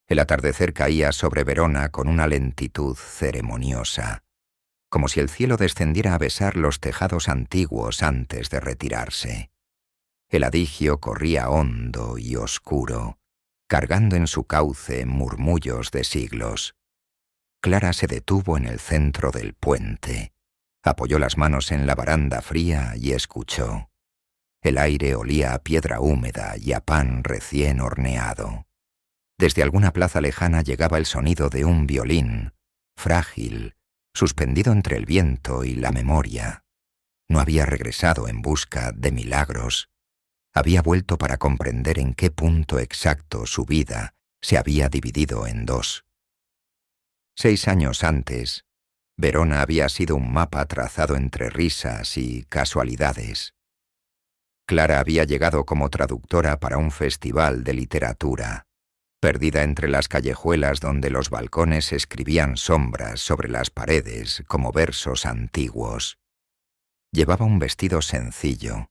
El atardecer caía sobre Verona con una lentitud ceremoniosa, como si el cielo descendiera a besar los tejados antiguos antes de retirarse. El Adigio corría hondo y oscuro, cargando en su cauce murmullos de siglos. Clara se detuvo en el centro del puente, apoyó las manos en la baranda fría y escuchó. El aire olía a piedra húmeda y a pan recién horneado. Desde alguna plaza lejana llegaba el sonido de un violín, frágil, suspendido entre el viento y la memoria. No había regresado en busca de milagros. Había vuelto para comprender en qué punto exacto su vida se había dividido en dos. 6 años antes, Verona había sido un mapa trazado entre risas y casualidades. Clara había llegado como traductora para un festival de literatura, perdida entre las callejuelas donde los balcones escribían sombras sobre las paredes como versos antiguos. Llevaba un vestido sencillo,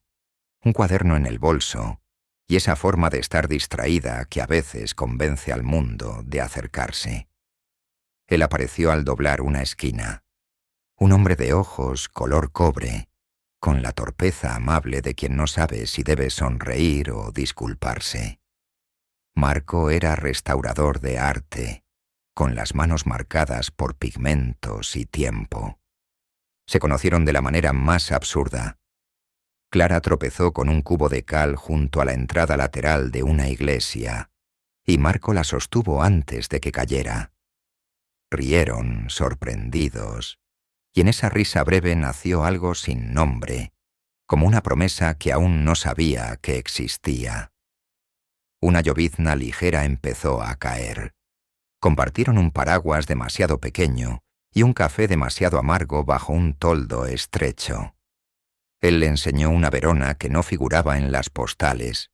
un cuaderno en el bolso y esa forma de estar distraída que a veces convence al mundo de acercarse. Él apareció al doblar una esquina. Un hombre de ojos color cobre, con la torpeza amable de quien no sabe si debe sonreír o disculparse. Marco era restaurador de arte, con las manos marcadas por pigmentos y tiempo. Se conocieron de la manera más absurda. Clara tropezó con un cubo de cal junto a la entrada lateral de una iglesia, y Marco la sostuvo antes de que cayera. Rieron, sorprendidos, y en esa risa breve nació algo sin nombre, como una promesa que aún no sabía que existía. Una llovizna ligera empezó a caer. Compartieron un paraguas demasiado pequeño y un café demasiado amargo bajo un toldo estrecho. Él le enseñó una Verona que no figuraba en las postales,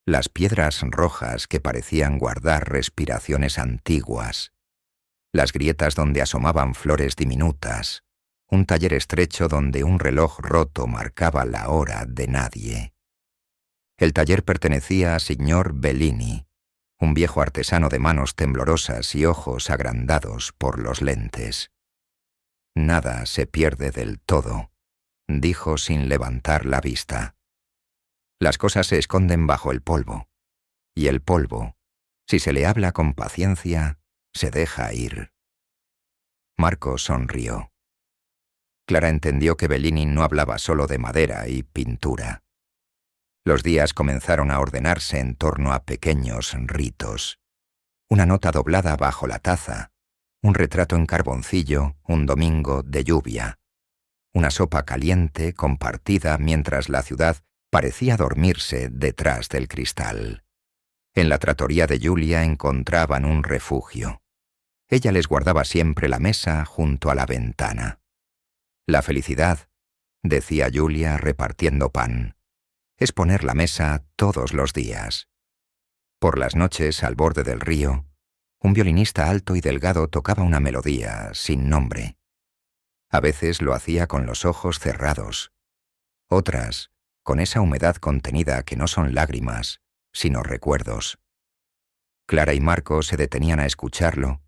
las piedras rojas que parecían guardar respiraciones antiguas, las grietas donde asomaban flores diminutas, un taller estrecho donde un reloj roto marcaba la hora de nadie. El taller pertenecía a Signor Bellini, un viejo artesano de manos temblorosas y ojos agrandados por los lentes. Nada se pierde del todo, dijo sin levantar la vista. Las cosas se esconden bajo el polvo, y el polvo, si se le habla con paciencia, se deja ir. Marco sonrió. Clara entendió que Bellini no hablaba solo de madera y pintura. Los días comenzaron a ordenarse en torno a pequeños ritos. Una nota doblada bajo la taza, un retrato en carboncillo, un domingo de lluvia. Una sopa caliente compartida mientras la ciudad parecía dormirse detrás del cristal. En la trattoria de Julia encontraban un refugio. Ella les guardaba siempre la mesa junto a la ventana. La felicidad, decía Julia repartiendo pan, es poner la mesa todos los días. Por las noches, al borde del río, un violinista alto y delgado tocaba una melodía sin nombre. A veces lo hacía con los ojos cerrados, otras con esa humedad contenida que no son lágrimas, sino recuerdos. Clara y Marco se detenían a escucharlo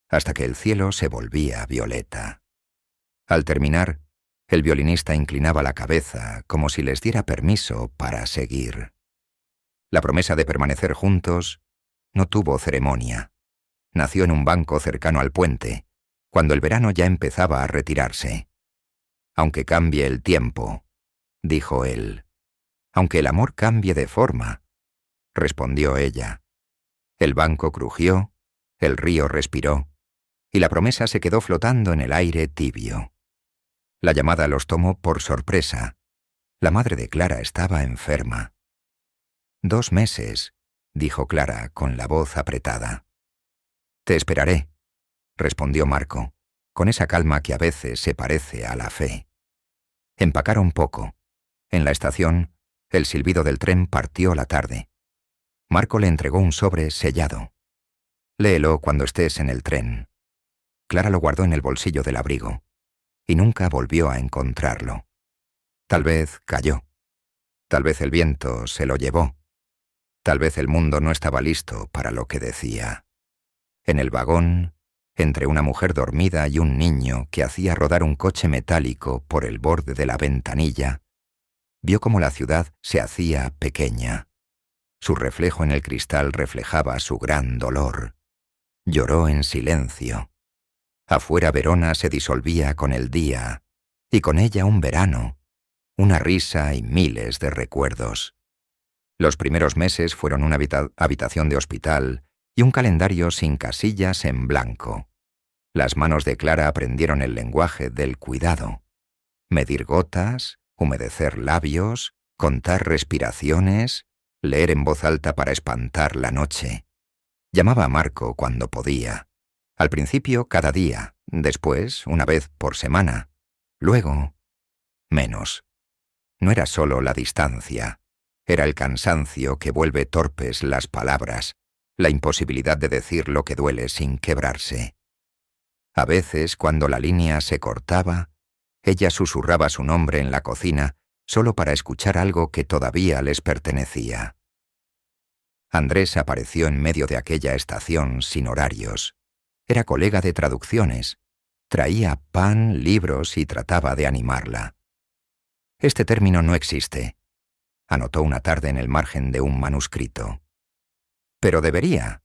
hasta que el cielo se volvía violeta. Al terminar, el violinista inclinaba la cabeza como si les diera permiso para seguir. La promesa de permanecer juntos no tuvo ceremonia. Nació en un banco cercano al puente, cuando el verano ya empezaba a retirarse. Aunque cambie el tiempo, dijo él. Aunque el amor cambie de forma, respondió ella. El banco crujió, el río respiró, y la promesa se quedó flotando en el aire tibio. La llamada los tomó por sorpresa. La madre de Clara estaba enferma. 2 meses, dijo Clara con la voz apretada. Te esperaré, respondió Marco, con esa calma que a veces se parece a la fe. Empacaron poco. En la estación, el silbido del tren partió la tarde. Marco le entregó un sobre sellado. Léelo cuando estés en el tren. Clara lo guardó en el bolsillo del abrigo, y nunca volvió a encontrarlo. Tal vez cayó. Tal vez el viento se lo llevó. Tal vez el mundo no estaba listo para lo que decía. En el vagón, entre una mujer dormida y un niño que hacía rodar un coche metálico por el borde de la ventanilla, vio cómo la ciudad se hacía pequeña. Su reflejo en el cristal reflejaba su gran dolor. Lloró en silencio. Afuera Verona se disolvía con el día, y con ella un verano, una risa y miles de recuerdos. Los primeros meses fueron una habitación de hospital y un calendario sin casillas en blanco. Las manos de Clara aprendieron el lenguaje del cuidado. Medir gotas, humedecer labios, contar respiraciones, leer en voz alta para espantar la noche. Llamaba a Marco cuando podía. Al principio cada día, después una vez por semana. Luego, menos. No era solo la distancia. Era el cansancio que vuelve torpes las palabras, la imposibilidad de decir lo que duele sin quebrarse. A veces, cuando la línea se cortaba, ella susurraba su nombre en la cocina solo para escuchar algo que todavía les pertenecía. Andrés apareció en medio de aquella estación sin horarios. Era colega de traducciones. Traía pan, libros y trataba de animarla. Este término no existe, anotó una tarde en el margen de un manuscrito. Pero debería.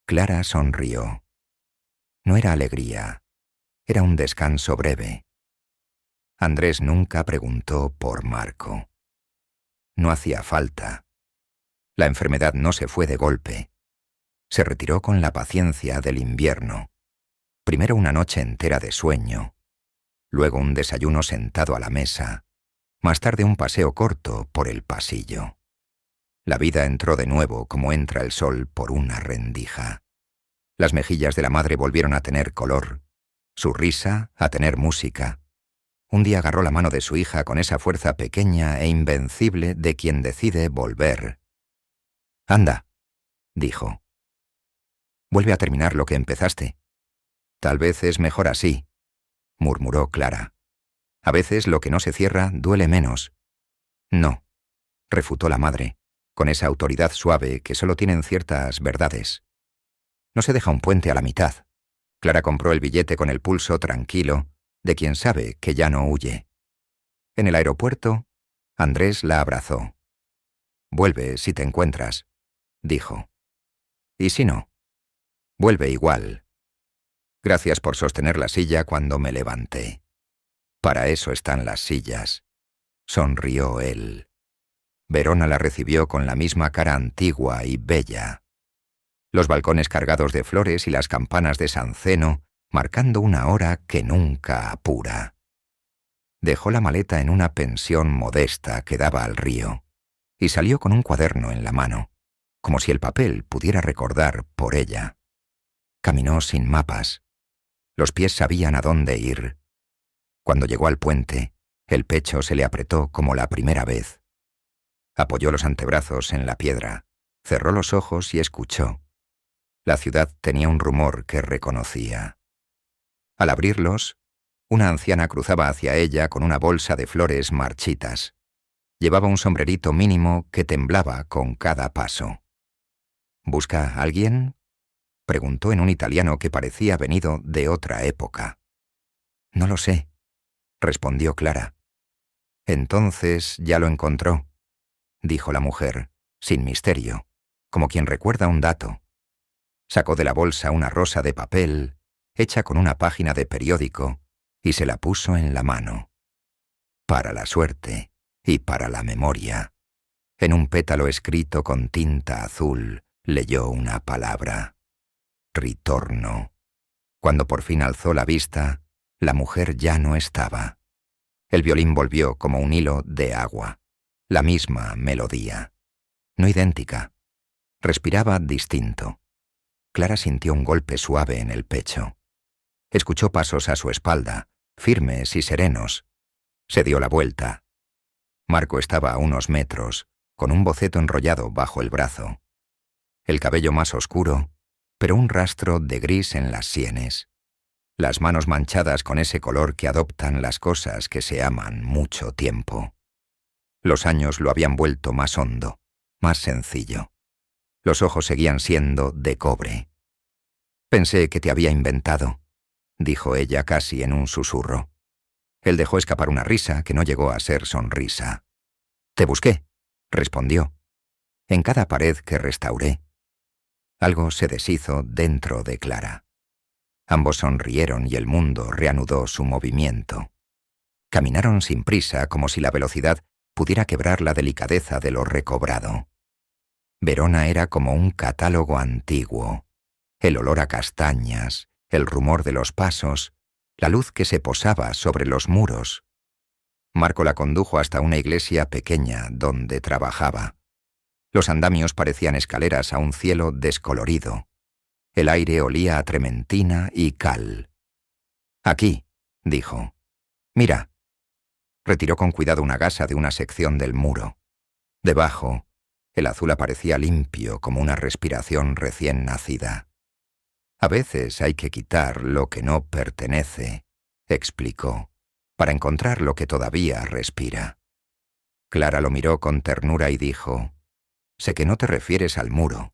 Clara sonrió. No era alegría, era un descanso breve. Andrés nunca preguntó por Marco. No hacía falta. La enfermedad no se fue de golpe. Se retiró con la paciencia del invierno. Primero una noche entera de sueño, luego un desayuno sentado a la mesa, más tarde un paseo corto por el pasillo. La vida entró de nuevo como entra el sol por una rendija. Las mejillas de la madre volvieron a tener color, su risa a tener música. Un día agarró la mano de su hija con esa fuerza pequeña e invencible de quien decide volver. «Anda», dijo. «Vuelve a terminar lo que empezaste. Tal vez es mejor así», murmuró Clara. «A veces lo que no se cierra duele menos». «No», refutó la madre, con esa autoridad suave que solo tienen ciertas verdades. «No se deja un puente a la mitad». Clara compró el billete con el pulso tranquilo de quien sabe que ya no huye. En el aeropuerto, Andrés la abrazó. «Vuelve si te encuentras», dijo. «Y si no, vuelve igual. Gracias por sostener la silla cuando me levanté. Para eso están las sillas», sonrió él. Verona la recibió con la misma cara antigua y bella. Los balcones cargados de flores y las campanas de San Zeno marcando una hora que nunca apura. Dejó la maleta en una pensión modesta que daba al río y salió con un cuaderno en la mano, como si el papel pudiera recordar por ella. Caminó sin mapas. Los pies sabían a dónde ir. Cuando llegó al puente, el pecho se le apretó como la primera vez. Apoyó los antebrazos en la piedra, cerró los ojos y escuchó. La ciudad tenía un rumor que reconocía. Al abrirlos, una anciana cruzaba hacia ella con una bolsa de flores marchitas. Llevaba un sombrerito mínimo que temblaba con cada paso. «¿Busca a alguien?», preguntó en un italiano que parecía venido de otra época. «No lo sé», respondió Clara. «Entonces ya lo encontró», dijo la mujer, sin misterio, como quien recuerda un dato. Sacó de la bolsa una rosa de papel, hecha con una página de periódico, y se la puso en la mano. Para la suerte y para la memoria. En un pétalo escrito con tinta azul, leyó una palabra. Ritorno. Cuando por fin alzó la vista, la mujer ya no estaba. El violín volvió como un hilo de agua. La misma melodía. No idéntica. Respiraba distinto. Clara sintió un golpe suave en el pecho. Escuchó pasos a su espalda, firmes y serenos. Se dio la vuelta. Marco estaba a unos metros, con un boceto enrollado bajo el brazo. El cabello más oscuro, pero un rastro de gris en las sienes. Las manos manchadas con ese color que adoptan las cosas que se aman mucho tiempo. Los años lo habían vuelto más hondo, más sencillo. Los ojos seguían siendo de cobre. Pensé que te había inventado, dijo ella casi en un susurro. Él dejó escapar una risa que no llegó a ser sonrisa. Te busqué, respondió. En cada pared que restauré. Algo se deshizo dentro de Clara. Ambos sonrieron y el mundo reanudó su movimiento. Caminaron sin prisa, como si la velocidad pudiera quebrar la delicadeza de lo recobrado. Verona era como un catálogo antiguo. El olor a castañas, el rumor de los pasos, la luz que se posaba sobre los muros. Marco la condujo hasta una iglesia pequeña donde trabajaba. Los andamios parecían escaleras a un cielo descolorido. El aire olía a trementina y cal. «Aquí», dijo. «Mira». Retiró con cuidado una gasa de una sección del muro. Debajo, el azul aparecía limpio como una respiración recién nacida. «A veces hay que quitar lo que no pertenece», explicó, «para encontrar lo que todavía respira». Clara lo miró con ternura y dijo, «Sé que no te refieres al muro».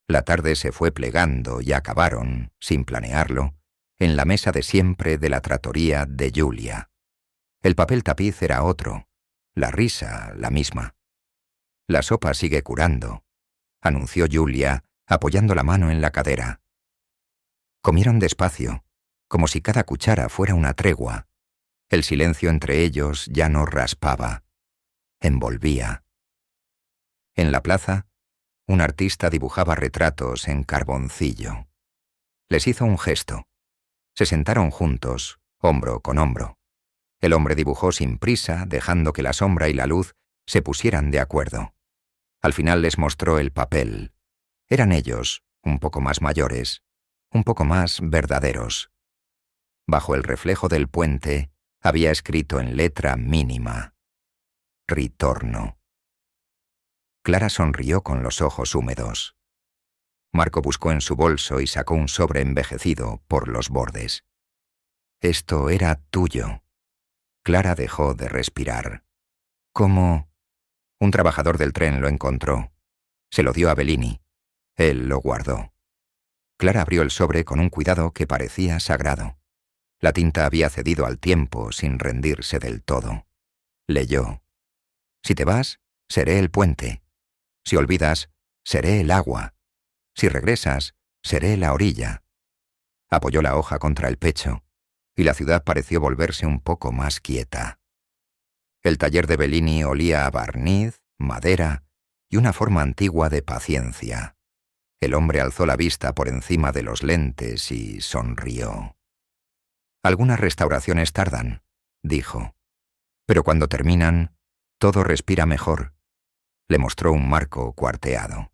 La tarde se fue plegando y acabaron, sin planearlo, en la mesa de siempre de la trattoria de Giulia. El papel tapiz era otro, la risa la misma. «La sopa sigue curando», anunció Giulia, apoyando la mano en la cadera. Comieron despacio, como si cada cuchara fuera una tregua. El silencio entre ellos ya no raspaba, envolvía. En la plaza, un artista dibujaba retratos en carboncillo. Les hizo un gesto. Se sentaron juntos, hombro con hombro. El hombre dibujó sin prisa, dejando que la sombra y la luz se pusieran de acuerdo. Al final les mostró el papel. Eran ellos, un poco más mayores, un poco más verdaderos. Bajo el reflejo del puente había escrito en letra mínima: «Ritorno». Clara sonrió con los ojos húmedos. Marco buscó en su bolso y sacó un sobre envejecido por los bordes. Esto era tuyo. Clara dejó de respirar. ¿Cómo? Un trabajador del tren lo encontró. Se lo dio a Bellini. Él lo guardó. Clara abrió el sobre con un cuidado que parecía sagrado. La tinta había cedido al tiempo sin rendirse del todo. Leyó: «Si te vas, seré el puente. Si olvidas, seré el agua. Si regresas, seré la orilla». Apoyó la hoja contra el pecho, y la ciudad pareció volverse un poco más quieta. El taller de Bellini olía a barniz, madera y una forma antigua de paciencia. El hombre alzó la vista por encima de los lentes y sonrió. «Algunas restauraciones tardan», dijo, «pero cuando terminan, todo respira mejor». Le mostró un marco cuarteado.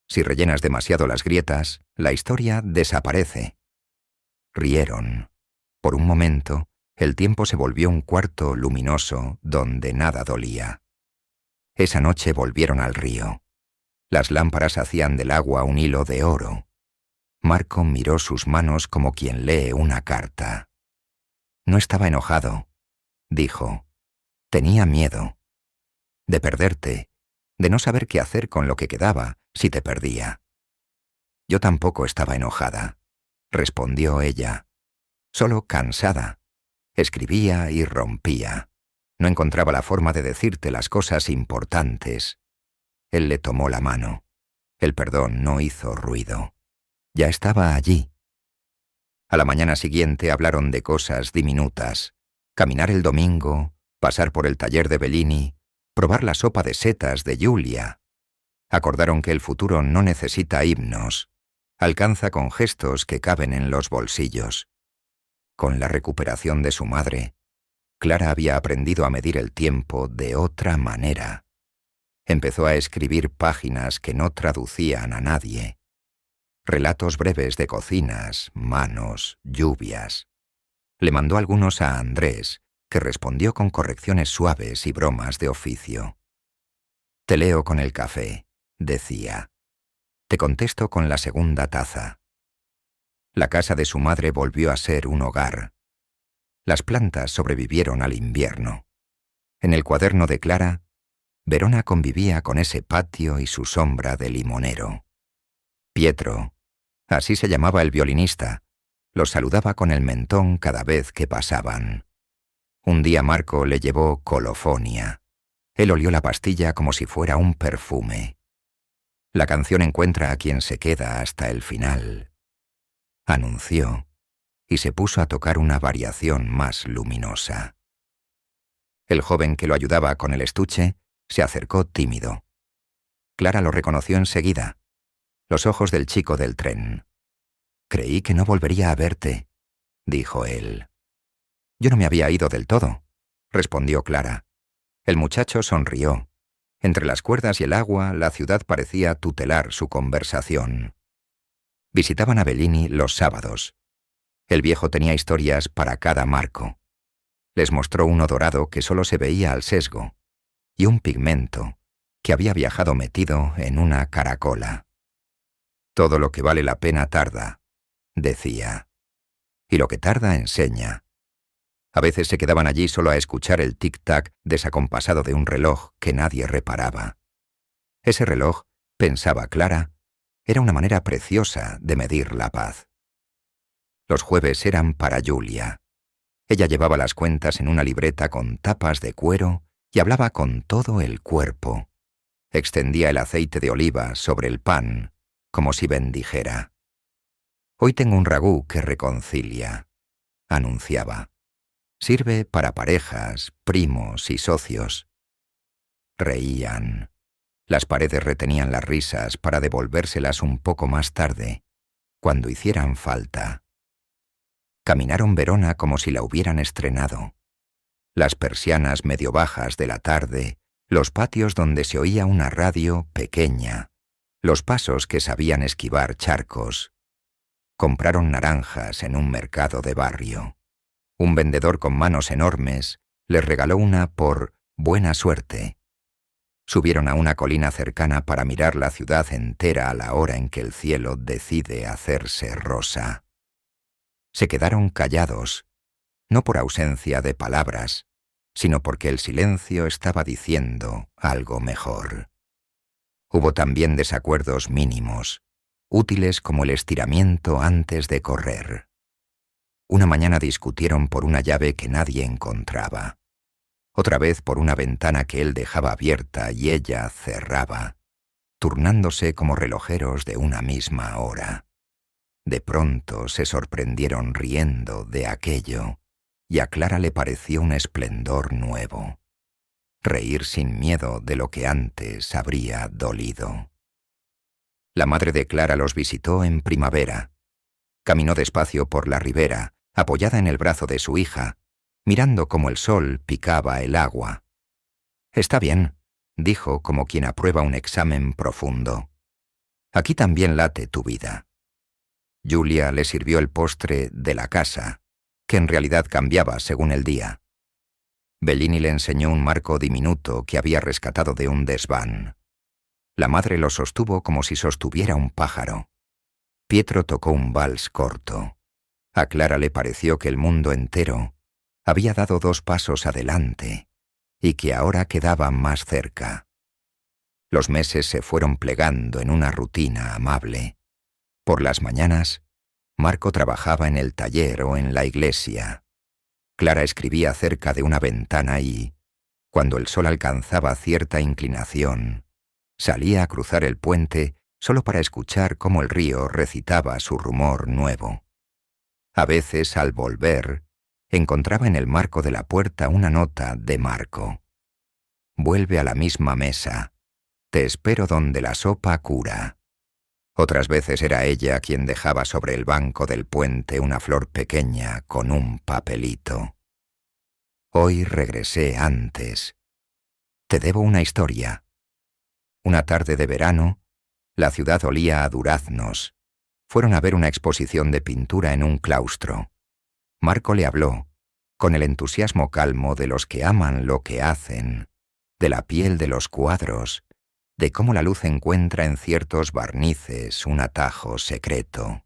«Si rellenas demasiado las grietas, la historia desaparece». Rieron. Por un momento, el tiempo se volvió un cuarto luminoso donde nada dolía. Esa noche volvieron al río. Las lámparas hacían del agua un hilo de oro. Marco miró sus manos como quien lee una carta. «No estaba enojado», dijo. «Tenía miedo. De perderte, de no saber qué hacer con lo que quedaba si te perdía». «Yo tampoco estaba enojada», respondió ella. «Solo cansada. Escribía y rompía. No encontraba la forma de decirte las cosas importantes». Él le tomó la mano. El perdón no hizo ruido. Ya estaba allí. A la mañana siguiente hablaron de cosas diminutas. Caminar el domingo, pasar por el taller de Bellini, probar la sopa de setas de Giulia. Acordaron que el futuro no necesita himnos. Alcanza con gestos que caben en los bolsillos. Con la recuperación de su madre, Clara había aprendido a medir el tiempo de otra manera. Empezó a escribir páginas que no traducían a nadie. Relatos breves de cocinas, manos, lluvias. Le mandó algunos a Andrés, que respondió con correcciones suaves y bromas de oficio. «Te leo con el café», decía. «Te contesto con la segunda taza». La casa de su madre volvió a ser un hogar. Las plantas sobrevivieron al invierno. En el cuaderno de Clara, Verona convivía con ese patio y su sombra de limonero. Pietro, Así se llamaba el violinista. Los saludaba con el mentón cada vez que pasaban. Un día Marco le llevó colofonia. Él olió la pastilla como si fuera un perfume. La canción encuentra a quien se queda hasta el final, anunció, y se puso a tocar una variación más luminosa. El joven que lo ayudaba con el estuche se acercó tímido. Clara lo reconoció enseguida. Los ojos del chico del tren. «Creí que no volvería a verte», dijo él. «Yo no me había ido del todo», respondió Clara. El muchacho sonrió. Entre las cuerdas y el agua, la ciudad parecía tutelar su conversación. Visitaban a Bellini los sábados. El viejo tenía historias para cada marco. Les mostró uno dorado que solo se veía al sesgo, y un pigmento que había viajado metido en una caracola. «Todo lo que vale la pena tarda», decía. «Y lo que tarda enseña». A veces se quedaban allí solo a escuchar el tic-tac desacompasado de un reloj que nadie reparaba. Ese reloj, pensaba Clara, era una manera preciosa de medir la paz. Los jueves eran para Julia. Ella llevaba las cuentas en una libreta con tapas de cuero y hablaba con todo el cuerpo. Extendía el aceite de oliva sobre el pan, como si bendijera. «Hoy tengo un ragú que reconcilia», anunciaba. «Sirve para parejas, primos y socios». Reían. Las paredes retenían las risas para devolvérselas un poco más tarde, cuando hicieran falta. Caminaron Verona como si la hubieran estrenado. Las persianas medio bajas de la tarde, los patios donde se oía una radio pequeña, los pasos que sabían esquivar charcos. Compraron naranjas en un mercado de barrio. Un vendedor con manos enormes les regaló una por buena suerte. Subieron a una colina cercana para mirar la ciudad entera a la hora en que el cielo decide hacerse rosa. Se quedaron callados, no por ausencia de palabras, sino porque el silencio estaba diciendo algo mejor. Hubo también desacuerdos mínimos, útiles como el estiramiento antes de correr. Una mañana discutieron por una llave que nadie encontraba. Otra vez por una ventana que él dejaba abierta y ella cerraba, turnándose como relojeros de una misma hora. De pronto se sorprendieron riendo de aquello, y a Clara le pareció un esplendor nuevo. Reír sin miedo de lo que antes habría dolido. La madre de Clara los visitó en primavera. Caminó despacio por la ribera, apoyada en el brazo de su hija, mirando cómo el sol picaba el agua. «Está bien», dijo como quien aprueba un examen profundo. «Aquí también late tu vida». Julia le sirvió el postre de la casa, que en realidad cambiaba según el día. Bellini le enseñó un marco diminuto que había rescatado de un desván. La madre lo sostuvo como si sostuviera un pájaro. Pietro tocó un vals corto. A Clara le pareció que el mundo entero había dado 2 pasos adelante y que ahora quedaba más cerca. Los meses se fueron plegando en una rutina amable. Por las mañanas, Marco trabajaba en el taller o en la iglesia. Clara escribía cerca de una ventana y, cuando el sol alcanzaba cierta inclinación, salía a cruzar el puente solo para escuchar cómo el río recitaba su rumor nuevo. A veces, al volver, encontraba en el marco de la puerta una nota de Marco. «Vuelve a la misma mesa. Te espero donde la sopa cura». Otras veces era ella quien dejaba sobre el banco del puente una flor pequeña con un papelito. «Hoy regresé antes. Te debo una historia». Una tarde de verano, la ciudad olía a duraznos. Fueron a ver una exposición de pintura en un claustro. Marco le habló, con el entusiasmo calmo de los que aman lo que hacen, de la piel de los cuadros, de cómo la luz encuentra en ciertos barnices un atajo secreto.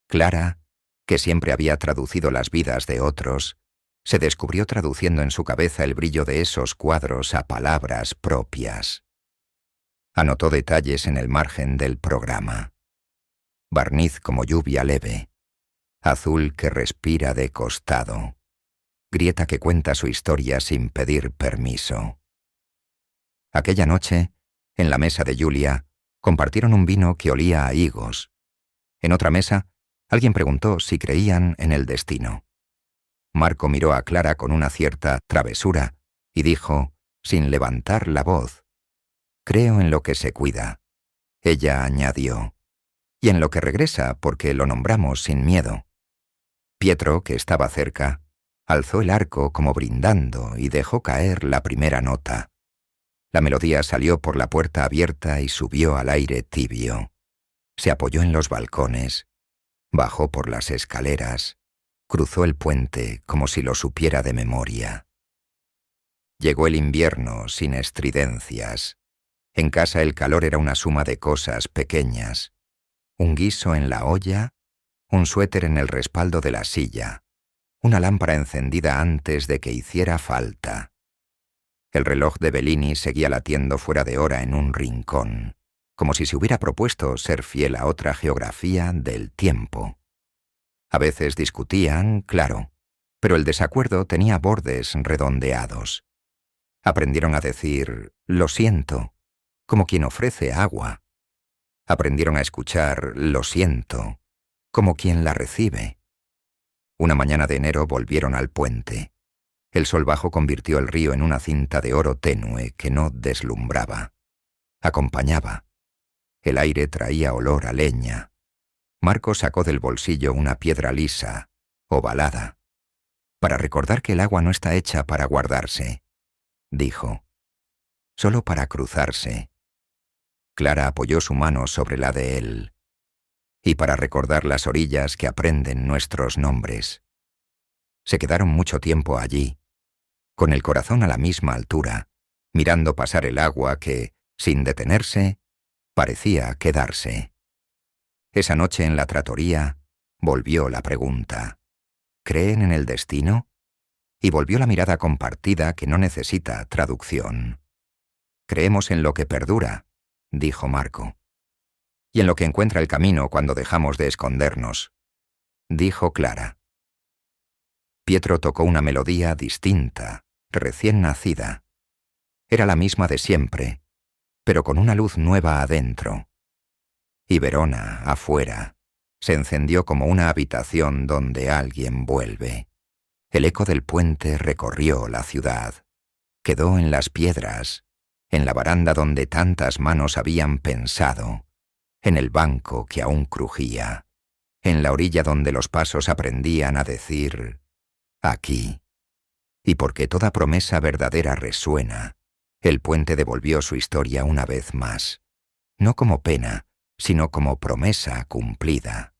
Clara, que siempre había traducido las vidas de otros, se descubrió traduciendo en su cabeza el brillo de esos cuadros a palabras propias. Anotó detalles en el margen del programa. barniz como lluvia leve, azul que respira de costado, grieta que cuenta su historia sin pedir permiso. Aquella noche, en la mesa de Julia, compartieron un vino que olía a higos. En otra mesa, alguien preguntó si creían en el destino. Marco miró a Clara con una cierta travesura y dijo, sin levantar la voz: «Creo en lo que se cuida». Ella añadió: «Y en lo que regresa porque lo nombramos sin miedo». Pietro, que estaba cerca, alzó el arco como brindando y dejó caer la primera nota. La melodía salió por la puerta abierta y subió al aire tibio. Se apoyó en los balcones, bajó por las escaleras, cruzó el puente como si lo supiera de memoria. Llegó el invierno sin estridencias. En casa el calor era una suma de cosas pequeñas. Un guiso en la olla, un suéter en el respaldo de la silla, una lámpara encendida antes de que hiciera falta. El reloj de Bellini seguía latiendo fuera de hora en un rincón, como si se hubiera propuesto ser fiel a otra geografía del tiempo. A veces discutían, claro, pero el desacuerdo tenía bordes redondeados. Aprendieron a decir «lo siento», como quien ofrece agua. Aprendieron a escuchar «lo siento», como quien la recibe. Una mañana de enero volvieron al puente. El sol bajo convirtió el río en una cinta de oro tenue que no deslumbraba. Acompañaba. El aire traía olor a leña. Marco sacó del bolsillo una piedra lisa, ovalada. «Para recordar que el agua no está hecha para guardarse», dijo. «Solo para cruzarse». Clara apoyó su mano sobre la de él. «Y para recordar las orillas que aprenden nuestros nombres». Se quedaron mucho tiempo allí, con el corazón a la misma altura, mirando pasar el agua que, sin detenerse, parecía quedarse. Esa noche en la trattoria volvió la pregunta: ¿creen en el destino? Y volvió la mirada compartida que no necesita traducción. «Creemos en lo que perdura», dijo Marco. «Y en lo que encuentra el camino cuando dejamos de escondernos», dijo Clara. Pietro tocó una melodía distinta, recién nacida. Era la misma de siempre, pero con una luz nueva adentro. Y Verona, afuera, se encendió como una habitación donde alguien vuelve. El eco del puente recorrió la ciudad. Quedó en las piedras, en la baranda donde tantas manos habían pensado, en el banco que aún crujía, en la orilla donde los pasos aprendían a decir «aquí». Y porque toda promesa verdadera resuena, el puente devolvió su historia una vez más, no como pena, sino como promesa cumplida.